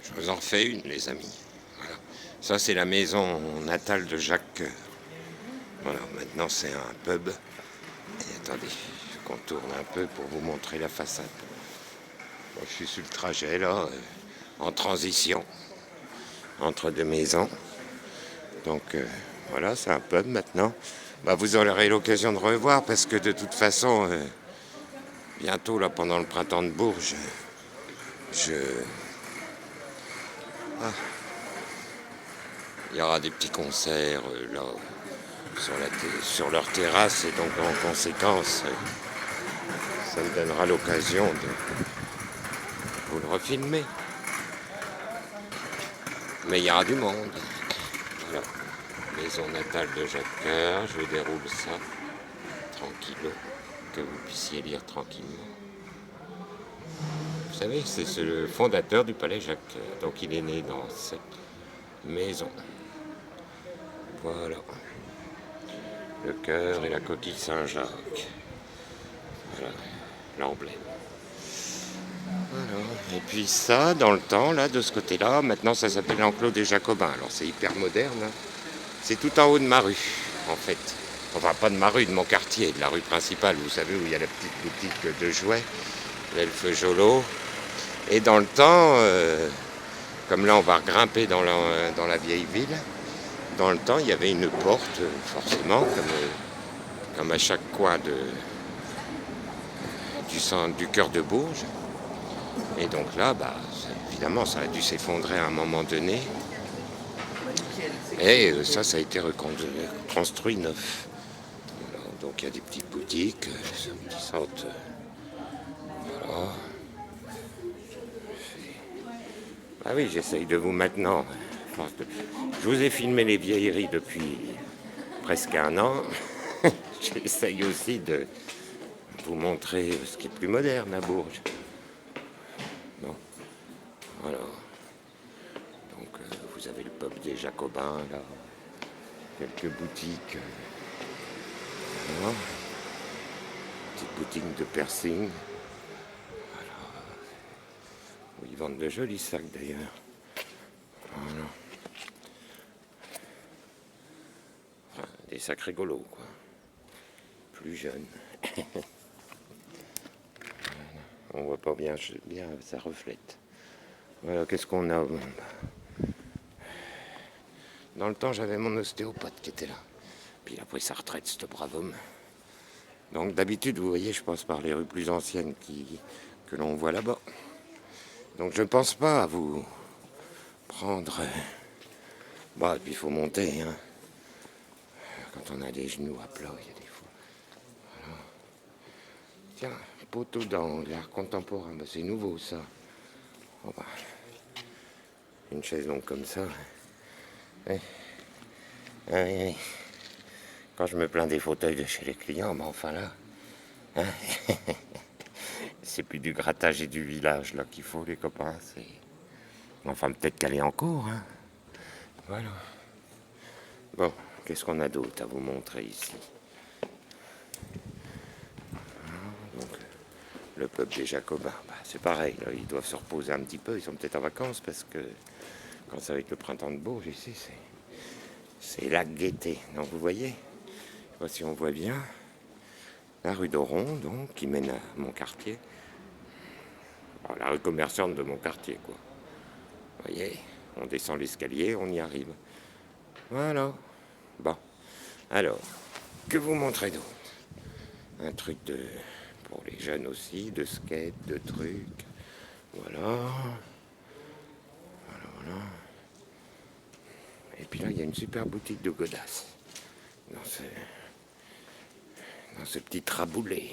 Je vous en fais une, les amis. Voilà. Ça, c'est la maison natale de Jacques Coeur. Voilà, maintenant, c'est un pub. Et attendez, je contourne un peu pour vous montrer la façade. Bon, je suis sur le trajet, là, en transition entre deux maisons. Donc, voilà, c'est un pub maintenant. Bah, vous aurez l'occasion de revoir parce que de toute façon, bientôt, là, pendant le printemps de Bourges, je... Ah, il y aura des petits concerts, là, sur leur terrasse, et donc en conséquence, ça me donnera l'occasion de vous le refilmer. Mais il y aura du monde. Voilà. Maison natale de Jacques Coeur, je vous déroule ça tranquille, que vous puissiez lire tranquillement. Vous savez, c'est le fondateur du palais Jacques Coeur, donc il est né dans cette maison. Voilà. Le cœur et la coquille Saint-Jacques. Voilà, l'emblème. Voilà. Et puis ça, dans le temps, là, de ce côté-là, maintenant ça s'appelle l'enclos des Jacobins. Alors c'est hyper moderne. Hein. C'est tout en haut de ma rue, en fait. Enfin, pas de ma rue, de mon quartier, de la rue principale, vous savez, où il y a la petite boutique de jouets, l'Elfe Jolo. Et dans le temps, comme là on va grimper dans la vieille ville, dans le temps il y avait une porte, forcément, comme à chaque coin du cœur de Bourges. Et donc là, bah, évidemment, ça a dû s'effondrer à un moment donné. Et ça a été reconstruit neuf. Alors, donc il y a des petites boutiques, qui sortent. Voilà. Ah oui, j'essaye de vous maintenant. Je vous ai filmé les vieilleries depuis presque un an. J'essaye aussi de vous montrer ce qui est plus moderne à Bourges. Bon, voilà. Donc vous avez le pub des Jacobins, là. Quelques boutiques. Voilà. Petite boutique de piercing. Où ils vendent de jolis sacs d'ailleurs. Voilà. Enfin, des sacs rigolos, quoi. Plus jeunes. On voit pas bien, ça reflète. Voilà, qu'est-ce qu'on a? Dans le temps, j'avais mon ostéopathe qui était là. Puis il a pris sa retraite, ce brave homme. Donc d'habitude, vous voyez, je passe par les rues plus anciennes que l'on voit là-bas. Donc je ne pense pas à vous prendre... Bah, et puis il faut monter, hein. Quand on a les genoux à plat, il y a des fois. Voilà. Tiens, poteau dans l'art contemporain, bah, c'est nouveau ça. Oh, bah. Une chaise longue comme ça. Ouais. Ouais. Quand je me plains des fauteuils de chez les clients, mais enfin là, hein, c'est plus du grattage et du village là qu'il faut, les copains. Enfin, peut-être qu'elle est en cours. Hein. Voilà. Bon, qu'est-ce qu'on a d'autre à vous montrer ici? Donc, le peuple des Jacobins, bah, c'est pareil. Là, ils doivent se reposer un petit peu. Ils sont peut-être en vacances parce que quand c'est avec le printemps de Bourges ici, c'est la gaieté. Donc, vous voyez, je sais pas si on voit bien. La rue d'Oron, donc, qui mène à mon quartier. Alors, la rue commerçante de mon quartier, quoi. Vous voyez, on descend l'escalier, on y arrive. Voilà. Bon. Alors, que vous montrez d'autre? Un truc pour les jeunes aussi, de skate, de trucs. Voilà. Voilà. Et puis là, il y a une super boutique de godasses. Dans ce petit traboulet.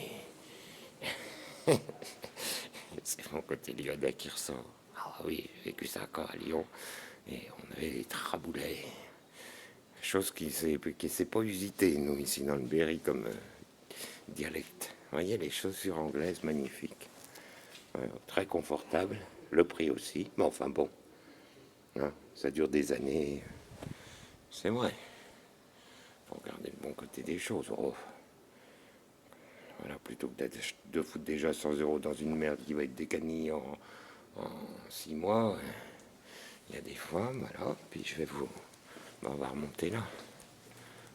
C'est mon côté lyonnais qui ressort. Ah oui, j'ai vécu ça encore à Lyon. Et on avait des traboulets. Chose qui ne s'est pas usitée, nous, ici, dans le Berry, comme dialecte. Vous voyez, les chaussures anglaises, magnifiques. Très confortables. Le prix aussi. Mais enfin, bon. Hein, ça dure des années. C'est vrai. Faut regarder le bon côté des choses. Oh. Voilà, plutôt que de foutre déjà 100 € dans une merde qui va être décanie en 6 mois. Il y a des fois, voilà, puis je vais vous... on va remonter là.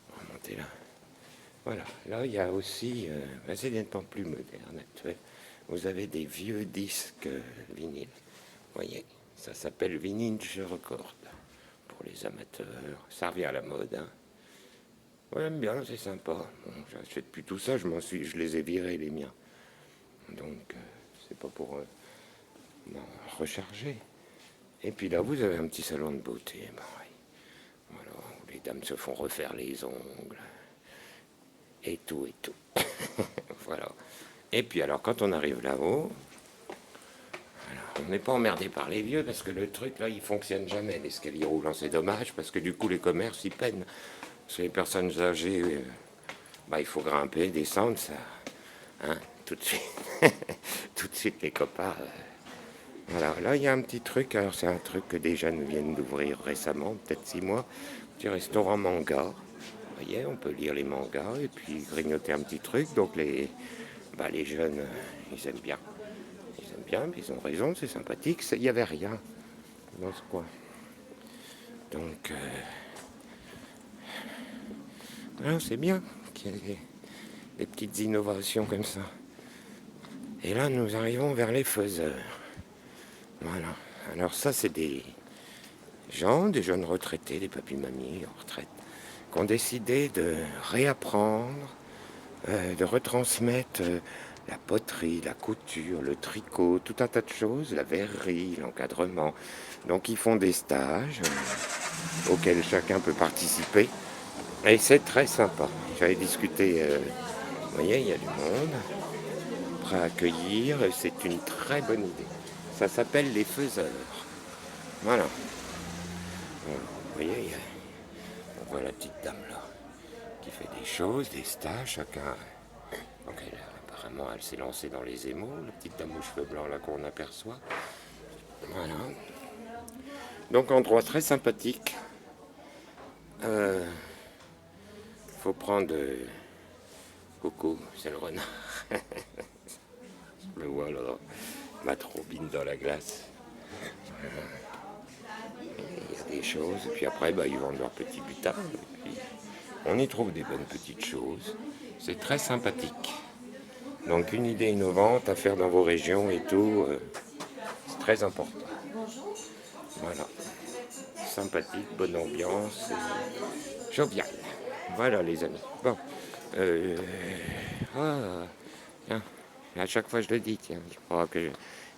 On va remonter là. Voilà, là il y a aussi, c'est nettement plus moderne, actuel. Vous avez des vieux disques vinyles. Vous voyez, ça s'appelle Vintage Record pour les amateurs. Ça revient à la mode. Hein. Ouais, j'aime bien, c'est sympa. Bon, j'achète plus tout ça, je les ai virés les miens. Donc c'est pas pour recharger. Et puis là, vous avez un petit salon de beauté, pareil. Voilà, où les dames se font refaire les ongles et tout et tout. Voilà. Et puis alors, quand on arrive là-haut, on n'est pas emmerdé par les vieux parce que le truc là il fonctionne jamais, l'escalier roulant, c'est dommage parce que du coup les commerces ils peinent. Parce que les personnes âgées, il faut grimper, descendre, ça. Hein, tout de suite. Tout de suite les copains. Voilà, là il y a un petit truc, alors c'est un truc que des jeunes viennent d'ouvrir récemment, peut-être 6 mois, petit restaurant manga. Vous voyez, on peut lire les mangas et puis grignoter un petit truc. Donc les jeunes, ils aiment bien. Ils aiment bien, mais ils ont raison, c'est sympathique. Il n'y avait rien dans ce coin. Donc, c'est bien qu'il y ait des petites innovations comme ça. Et là, nous arrivons vers les faiseurs. Voilà. Alors ça, c'est des gens, des jeunes retraités, des papis-mamies en retraite, qui ont décidé de réapprendre, de retransmettre la poterie, la couture, le tricot, tout un tas de choses, la verrerie, l'encadrement. Donc ils font des stages auxquels chacun peut participer. Et c'est très sympa. J'avais discuté, vous voyez, il y a du monde prêt à accueillir. C'est une très bonne idée. Ça s'appelle les faiseurs. Voilà. Vous voyez, on voit la petite dame là qui fait des choses, des stages, chacun. Donc apparemment, elle s'est lancée dans les émaux, la petite dame aux cheveux blancs là qu'on aperçoit. Voilà. Donc endroit très sympathique. Faut prendre Coco, c'est le renard. Je le vois là, ma trobine dans la glace. Il y a des choses, et puis après ils vendent leurs petits butins. On y trouve des bonnes petites choses. C'est très sympathique. Donc une idée innovante à faire dans vos régions et tout, c'est très important. Voilà. Sympathique, bonne ambiance, jovial. Voilà les amis. Bon. Tiens, à chaque fois je le dis, tiens, je crois que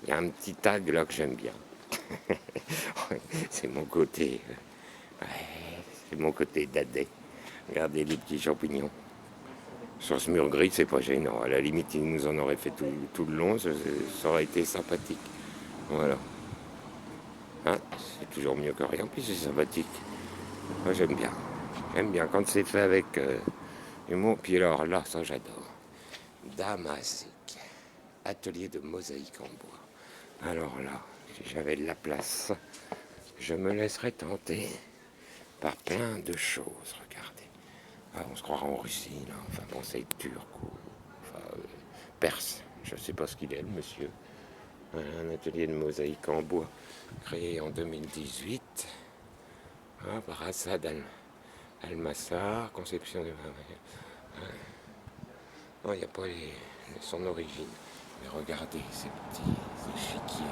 il y a un petit tag là que j'aime bien. C'est mon côté. C'est mon côté dadais. Regardez les petits champignons. Sur ce mur gris, c'est pas gênant. À la limite, ils nous en auraient fait tout le long, ça aurait été sympathique. Voilà. Hein, c'est toujours mieux que rien, puis c'est sympathique. Moi, j'aime bien. J'aime bien quand c'est fait avec humour. Puis alors là, ça j'adore. Damasik, atelier de mosaïque en bois. Alors là, si j'avais de la place, je me laisserais tenter par plein de choses. Regardez. Ah, on se croira en Russie, là. Enfin bon, c'est turc ou perse. Je ne sais pas ce qu'il est, le monsieur. Un atelier de mosaïque en bois créé en 2018 par Assad Al-Massar, conception de... Non, il n'y a pas son origine. Mais regardez ces petits échiquiers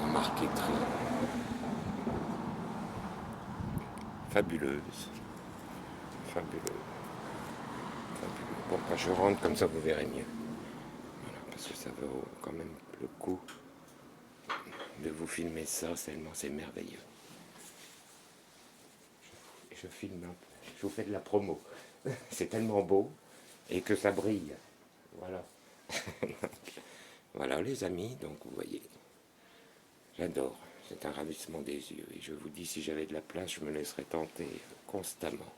en marqueterie. Fabuleuse. Fabuleuse. Bon, quand je rentre comme ça, vous verrez mieux. Voilà, parce que ça vaut quand même le coup de vous filmer ça, tellement c'est merveilleux. Je filme un peu, je vous fais de la promo. C'est tellement beau et que ça brille. Voilà. Voilà les amis, donc vous voyez, j'adore. C'est un ravissement des yeux. Et je vous dis, si j'avais de la place, je me laisserais tenter constamment.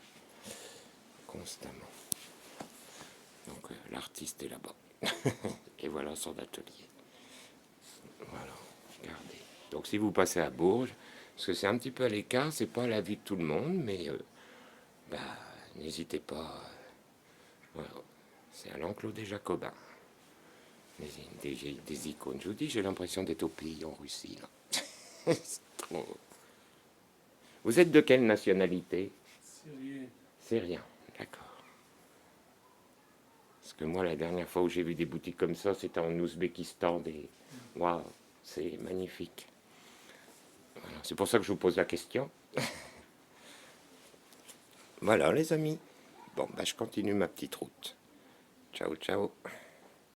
Constamment. Donc l'artiste est là-bas. Et voilà son atelier. Voilà, regardez. Donc si vous passez à Bourges, parce que c'est un petit peu à l'écart, c'est pas la vie de tout le monde, mais n'hésitez pas. Voilà. C'est à l'enclos des Jacobins. Des icônes. Je vous dis, j'ai l'impression d'être au pays en Russie. Là. C'est trop. Vous êtes de quelle nationalité? Syrien. Syrien, d'accord. Parce que moi, la dernière fois où j'ai vu des boutiques comme ça, c'était en Ouzbékistan. Waouh, c'est magnifique. Voilà, c'est pour ça que je vous pose la question. Voilà, les amis. Bon, bah, je continue ma petite route. Ciao, ciao.